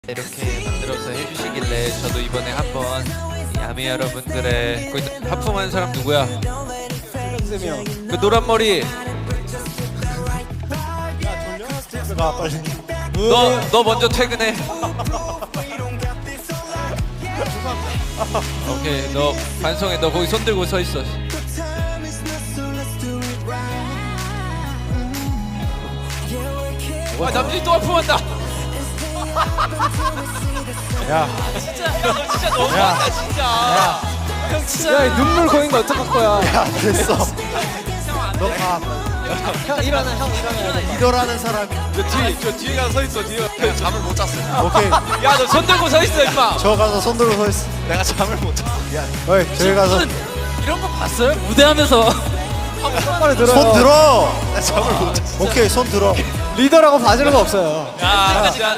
이렇게 만들어서 해주시길래 저도 이번에 한번 야미 여러분들의 거기 하품하는 사람 누구야? 쌤이요. 그 노란 머리 가 빨리. 너 먼저 퇴근해. 오케이 너 반성해. 너 거기 손 들고 서 있어. 와 남준이 또 하품한다. 야, 진짜 너무한다 진짜. 형 진짜. 야 눈물 고인 거 어떡할 거야? 야 됐어. 너 가. 형 일어나, 형 일어나야 돼. 리더라는 사람이. 저 뒤에 가서 서 있어. 뒤에. 내가 잠을 못 잤어. 오케이. 야 너 손 들고 서 있어 임마. 저 가서 손 들고 서 있어. 내가 잠을 못 잤어. 야, 어이 저기 가서 이런 거 봤어요? 무대하면서. 빨리 들어요. 손 들어. 나 잠을 못 잤어. 오케이 손 들어. 리더라고 봐주는 거 없어요. 야, 진짜.